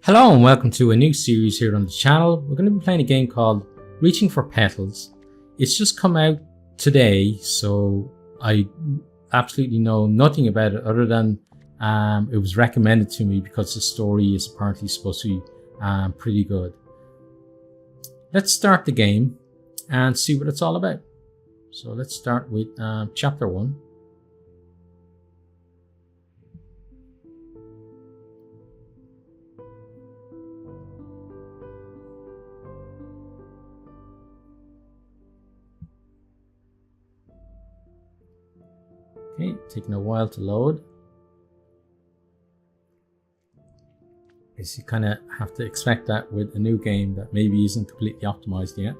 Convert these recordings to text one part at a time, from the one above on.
Hello and welcome to a new series here on the channel. We're going to be playing a game called Reaching for Petals. It's just come out today, so I absolutely know nothing about it other than it was recommended to me because the story is apparently supposed to be pretty good. Let's start the game and see what it's all about. So let's start with chapter 1. Okay, taking a while to load. As you kind of have to expect that with a new game that maybe isn't completely optimized yet.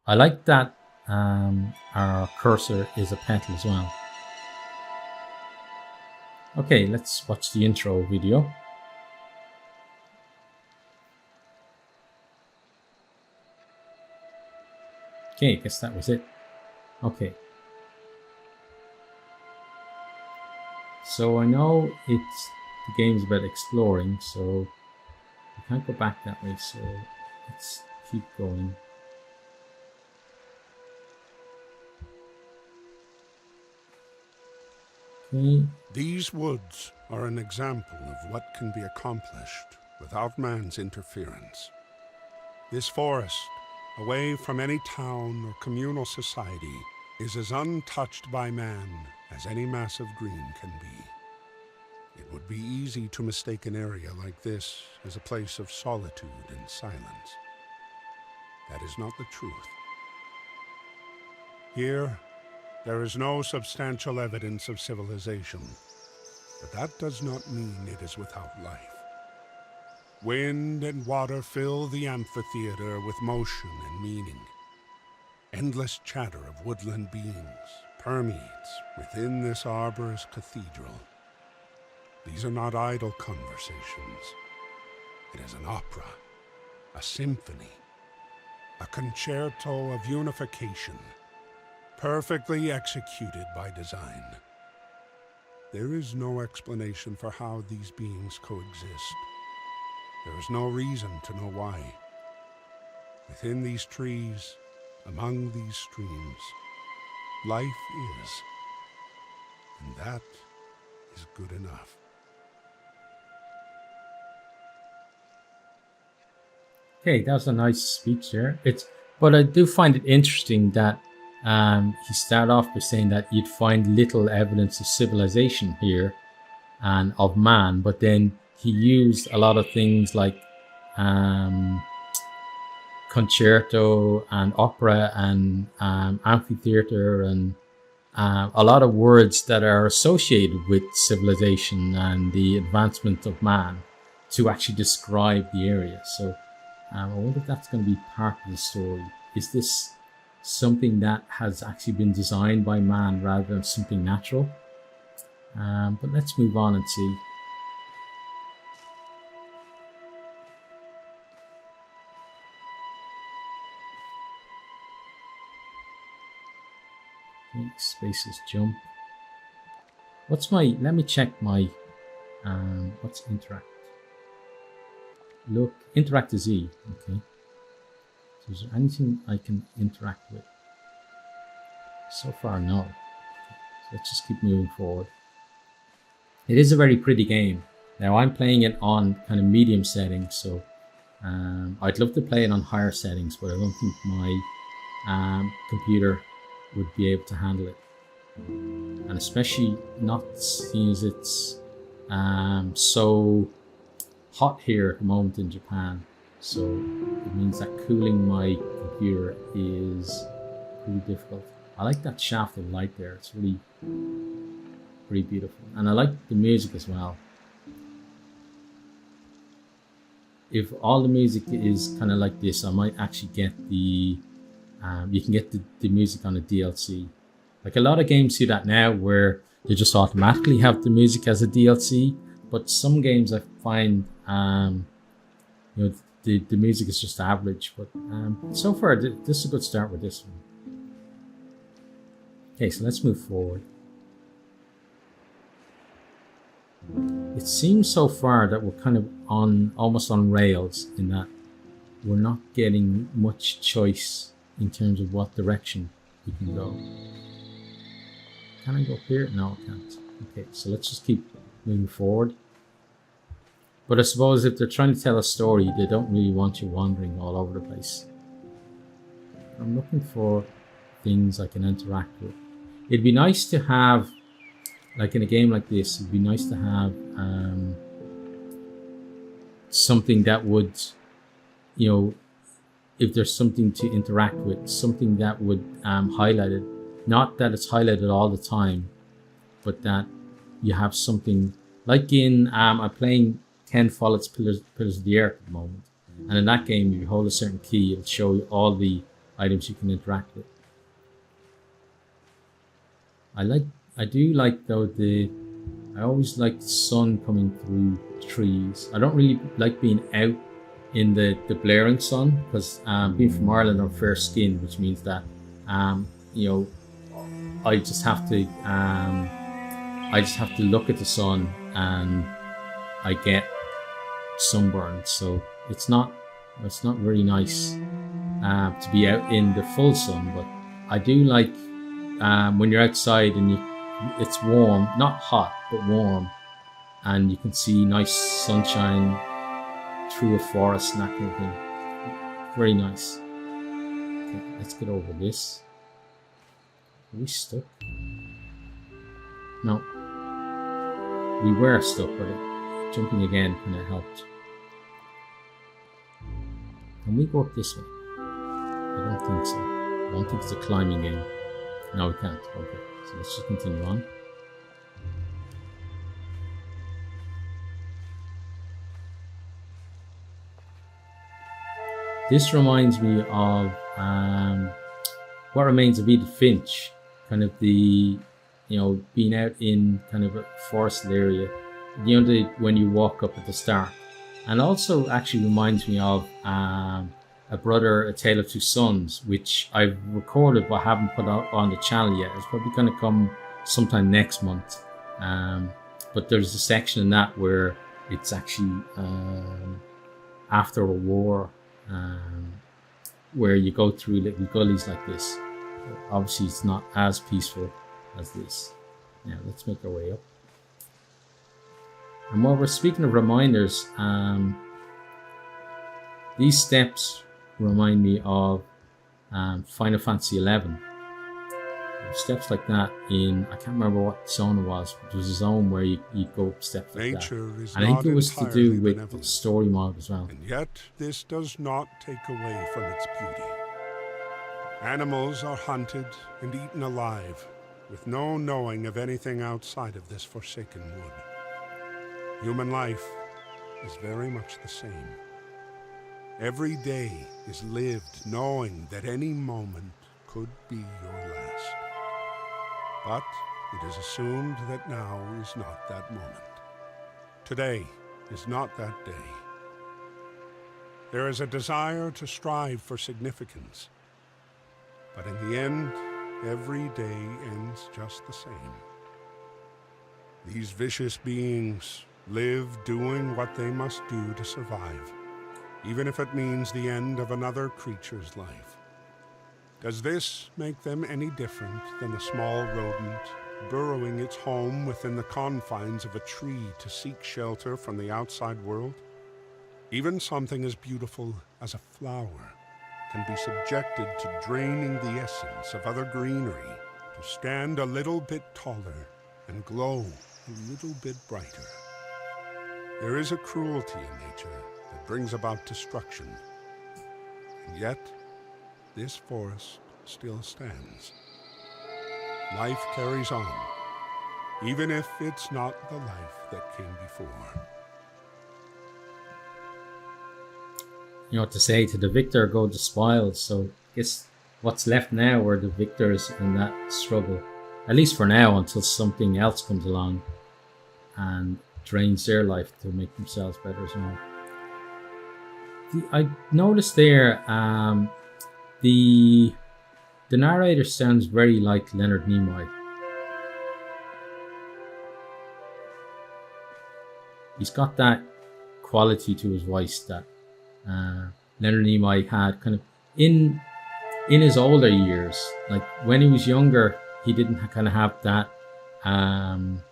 I like that our cursor is a petal as well. Okay, let's watch the intro video. Okay, I guess that was it. Okay. So I know the game's about exploring, so we can't go back that way, so let's keep going. Okay. These woods are an example of what can be accomplished without man's interference. This forest, away from any town or communal society, is as untouched by man as any mass of green can be. It would be easy to mistake an area like this as a place of solitude and silence. That is not the truth. Here, there is no substantial evidence of civilization, but that does not mean it is without life. Wind and water fill the amphitheater with motion and meaning. Endless chatter of woodland beings permeates within this arborous cathedral. These are not idle conversations. It is an opera, a symphony, a concerto of unification, perfectly executed by design. There is no explanation for how these beings coexist. There is no reason to know why. Within these trees, among these streams, life is, and that is good enough. Okay, that was a nice speech there. But I do find it interesting that he started off by saying that you'd find little evidence of civilization here and of man, but then he used a lot of things like concerto and opera and amphitheater and a lot of words that are associated with civilization and the advancement of man to actually describe the area. So I wonder if that's going to be part of the story. Is this something that has actually been designed by man rather than something natural? But let's move on and see. Okay, spaces jump. Let me check my, what's interact? Look, interact is E, okay. So is there anything I can interact with? So far, no. Okay. So let's just keep moving forward. It is a very pretty game. Now I'm playing it on kind of medium settings, so I'd love to play it on higher settings, but I don't think my computer would be able to handle it. And especially not seeing as it's so hot here at the moment in Japan, so it means that cooling my computer is pretty difficult. I like that shaft of light there. It's really pretty beautiful, and I like the music as well. If all the music is kind of like this, I might actually get the you can get the music on a DLC. Like a lot of games do that now where they just automatically have the music as a DLC, but some games I find the music is just average, but so far this is a good start with this one. Okay, so let's move forward. it seems so far that we're kind of on almost on rails, in that we're not getting much choice in terms of what direction we can go. Can I go up here? No, I can't. Okay, so let's just keep moving forward. But I suppose if they're trying to tell a story, they don't really want you wandering all over the place. I'm looking for things I can interact with. It'd be nice to have, like in a game like this, it'd be nice to have something that would, you know, if there's something to interact with, something that would highlight it. Not that it's highlighted all the time, but that you have something, like in, I'm playing Ken Follett's Pillars of the Earth at the moment. And in that game, if you hold a certain key, it'll show you all the items you can interact with. I do like though I always like the sun coming through trees. I don't really like being out in the blaring sun, because being from Ireland, I'm fair skinned, which means that you know, I just have to look at the sun and I get sunburned. So it's not very nice to be out in the full sun. But I do like when you're outside and it's warm, not hot but warm, and you can see nice sunshine through a forest and that kind of thing. Very nice. Okay, let's get over this. Are we stuck? No. We were stuck, but jumping again kind of helped. Can we go up this way? I don't think so. I don't think it's a climbing game. No, we can't. Okay, so let's just continue on. This reminds me of What Remains of Edith Finch, kind of the, you know, being out in kind of a forested area, you know, when you walk up at the start. And also actually reminds me of A Tale of Two Sons, which I've recorded but haven't put out on the channel yet. It's probably going to come sometime next month. But there's a section in that where it's actually after a war, where you go through little gullies like this. Obviously it's not as peaceful as this. Now let's make our way up. And while we're speaking of reminders, these steps remind me of Final Fantasy XI. Steps like that in, I can't remember what zone it was, but there was a zone where you go up steps like Nature that. is And I think not it was to do entirely with benevolent, the story mode as well. and yet this does not take away from its beauty. Animals are hunted and eaten alive, with no knowing of anything outside of this forsaken wood. Human life is very much the same. Every day is lived knowing that any moment could be your last. But it is assumed that now is not that moment. Today is not that day. There is a desire to strive for significance, but in the end, every day ends just the same. These vicious beings live doing what they must do to survive, even if it means the end of another creature's life. Does this make them any different than a small rodent burrowing its home within the confines of a tree to seek shelter from the outside world? Even something as beautiful as a flower can be subjected to draining the essence of other greenery to stand a little bit taller and glow a little bit brighter. There is a cruelty in nature that brings about destruction, and yet this forest still stands. Life carries on, even if it's not the life that came before. You know what to say, to the victor go the spoils. So I guess what's left now are the victors in that struggle, at least for now, until something else comes along and drains their life to make themselves better as well. I noticed there the narrator sounds very like Leonard Nimoy. he's got that quality to his voice that Leonard Nimoy had kind of in his older years. Like when he was younger, he didn't kind of have that kind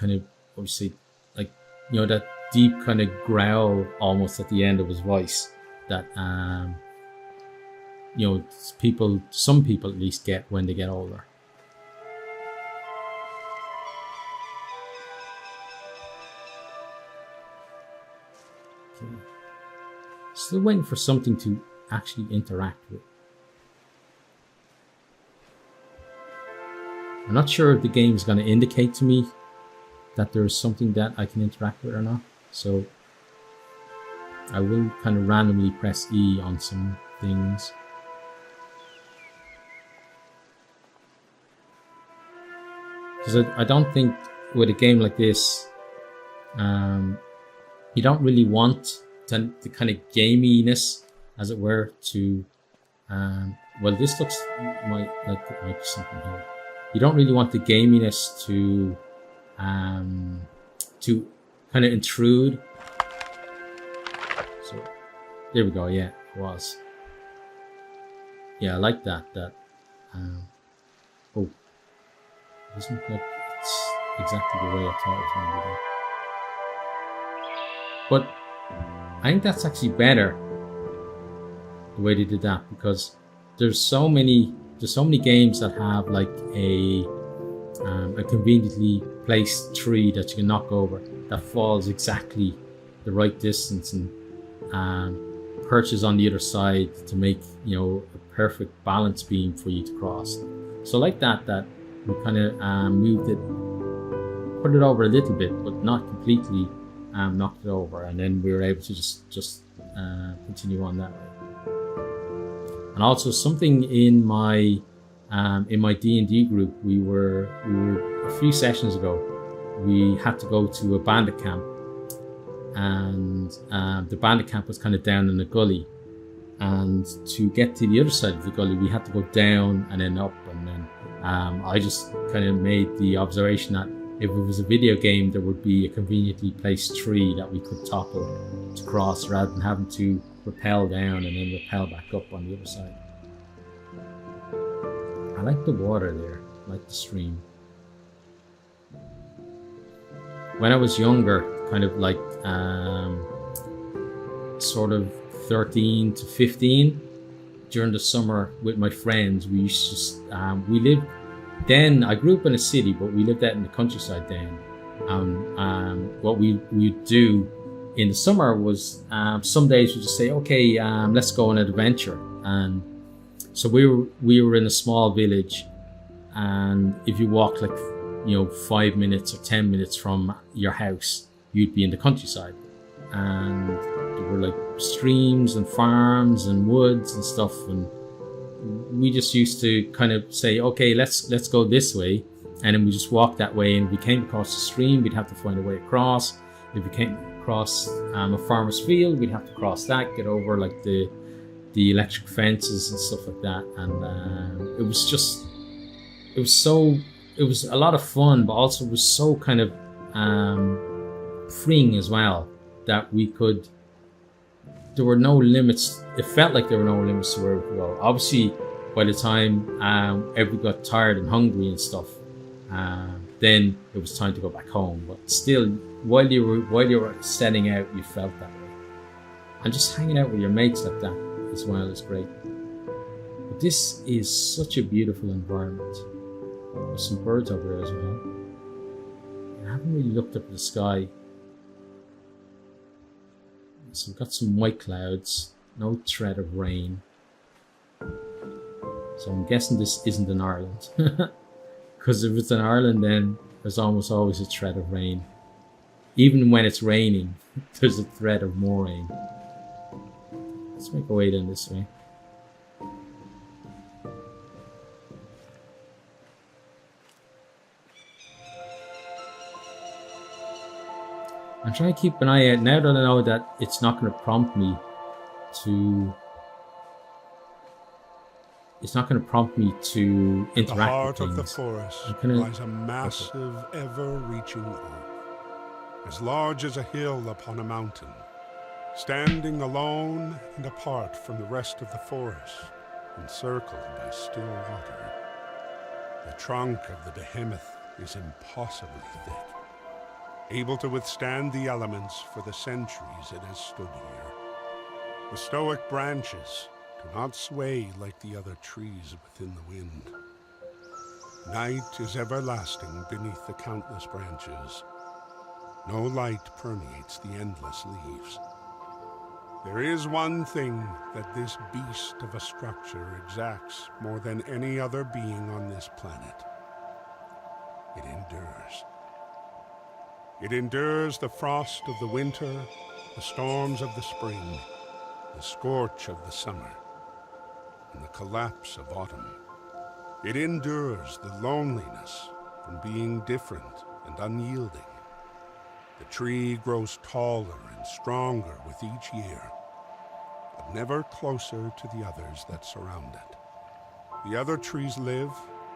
of, obviously, like, you know, that deep kind of growl almost at the end of his voice that you know, some people at least get when they get older. Okay. Still waiting for something to actually interact with. I'm not sure if the game is going to indicate to me that there's something that I can interact with or not. So I will kind of randomly press E on some things. Because I don't think with a game like this, you don't really want the kind of gaminess, as it were, to well, this looks like it might be something here. You don't really want the gaminess to kind of intrude. So there we go. Yeah, it was. Yeah, I like that. Oh, it doesn't look like it's exactly the way I thought it was going to be. But I think that's actually better the way they did that, because there's so many games that have like a conveniently placed tree that you can knock over that falls exactly the right distance and perches on the other side to make, you know, a perfect balance beam for you to cross. So like that we kind of moved it, put it over a little bit, but not completely knocked it over, and then we were able to just continue on that way. And also something in my D&D group, we were a few sessions ago, we had to go to a bandit camp, and the bandit camp was kind of down in the gully, and to get to the other side of the gully we had to go down and then up, and then I just kind of made the observation that if it was a video game, there would be a conveniently placed tree that we could topple to cross rather than having to rappel down and then rappel back up on the other side. I like the water there, I like the stream. When I was younger, kind of like sort of 13 to 15, during the summer with my friends, we used to, we lived, then I grew up in a city, but we lived out in the countryside then. What we would do in the summer was some days we'd just say, okay, let's go on an adventure. And so we were in a small village, and if you walk like, you know, 5 minutes or 10 minutes from your house, you'd be in the countryside, and there were like streams and farms and woods and stuff, and we just used to kind of say, okay, let's go this way, and then we just walk that way, and if we came across the stream, we'd have to find a way across. If we came across a farmer's field, we'd have to cross that, get over like the electric fences and stuff like that. And it was a lot of fun, but also it was so kind of freeing as well, that there were no limits. It felt like there were no limits to where we could go. Obviously, by the time everybody got tired and hungry and stuff, then it was time to go back home. But still, while you were setting out, you felt that way. And just hanging out with your mates like that as well is great. But this is such a beautiful environment. There's some birds over there as well. I haven't really looked up at the sky. So we've got some white clouds, no threat of rain. So I'm guessing this isn't in Ireland. Because if it's in Ireland, then there's almost always a threat of rain. Even when it's raining, there's a threat of more rain. Let's make our way down this way. I'm trying to keep an eye out now that I know that it's not going to prompt me to. It's not going to prompt me to interact with things. The heart of the forest lies a massive, ever-reaching oak. as large as a hill upon a mountain, standing alone and apart from the rest of the forest, encircled by still water. The trunk of the behemoth is impossibly thick, able to withstand the elements for the centuries it has stood here. The stoic branches do not sway like the other trees within the wind. Night is everlasting beneath the countless branches. No light permeates the endless leaves. There is one thing that this beast of a structure exacts more than any other being on this planet. It endures. It endures the frost of the winter, the storms of the spring, the scorch of the summer, and the collapse of autumn. It endures the loneliness from being different and unyielding. The tree grows taller and stronger with each year, but never closer to the others that surround it. The other trees live,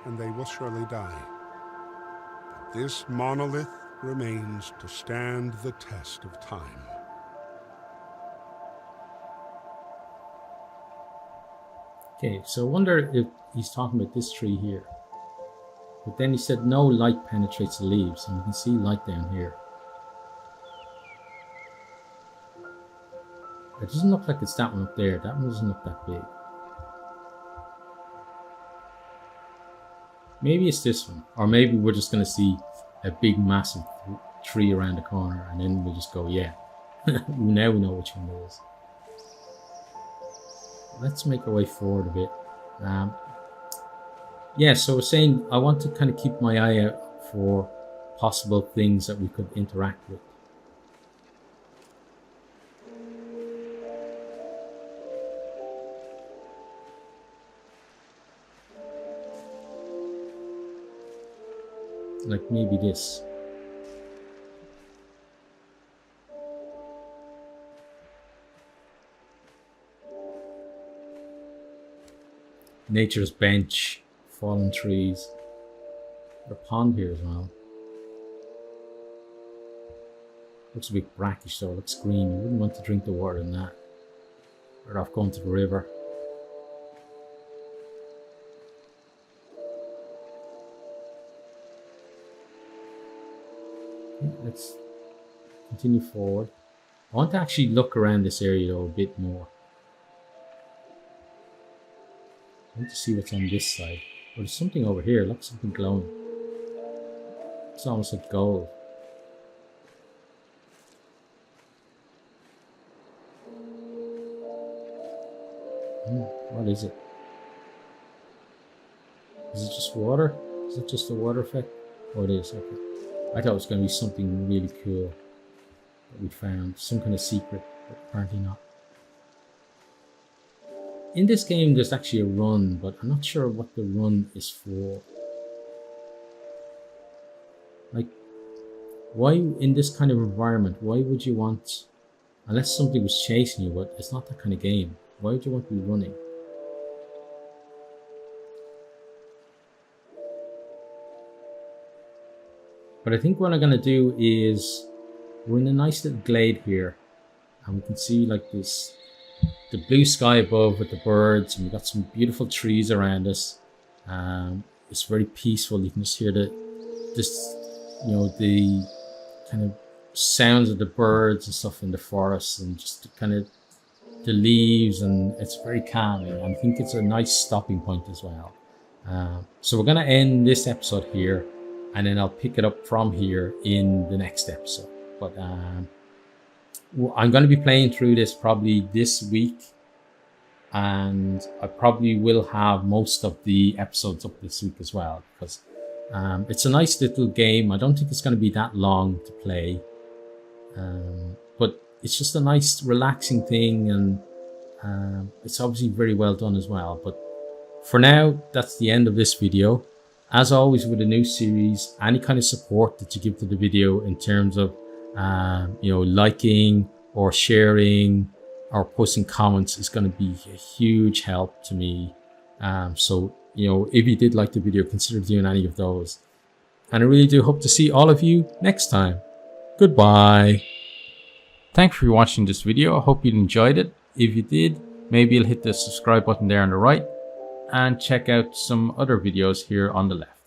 and they will surely die. But this monolith remains to stand the test of time. Okay, so I wonder if he's talking about this tree here. But then he said no light penetrates the leaves, and you can see light down here. It doesn't look like it's that one up there. That one doesn't look that big. Maybe it's this one. Or maybe we're just going to see a big massive tree around the corner, and then we'll just go, yeah. Now we know which one it is. Let's make our way forward a bit. Yeah, so I was saying I want to kind of keep my eye out for possible things that we could interact with. Like maybe this. Nature's bench, fallen trees. There's a pond here as well. Looks a bit brackish though, looks green. You wouldn't want to drink the water in that. Better off going to the river. Let's continue forward. I want to actually look around this area though a bit more. I want to see what's on this side. Oh, there's something over here. Look, something glowing. It's almost like gold. What is it? Is it just water? Is it just a water effect? Oh, it is. Okay. I thought it was going to be something really cool that we found. Some kind of secret, but apparently not. In this game, there's actually a run, but I'm not sure what the run is for. Like, why in this kind of environment, why would you want, unless something was chasing you, but it's not that kind of game, why would you want to be running? But I think what I'm going to do is, we're in a nice little glade here, and we can see like this, the blue sky above with the birds, and we've got some beautiful trees around us. It's very peaceful. You can just hear the kind of sounds of the birds and stuff in the forest, and just kind of the leaves, and it's very calming. And I think it's a nice stopping point as well. So we're going to end this episode here, and then I'll pick it up from here in the next episode. But I'm going to be playing through this probably this week, and I probably will have most of the episodes up this week as well, because it's a nice little game. I don't think it's going to be that long to play, but it's just a nice relaxing thing, and it's obviously very well done as well. But for now, that's the end of this video. As always with a new series, any kind of support that you give to the video in terms of liking or sharing or posting comments is going to be a huge help to me. So if you did like the video, consider doing any of those. And I really do hope to see all of you next time. Goodbye. Thanks for watching this video. I hope you enjoyed it. If you did, maybe you'll hit the subscribe button there on the right and check out some other videos here on the left.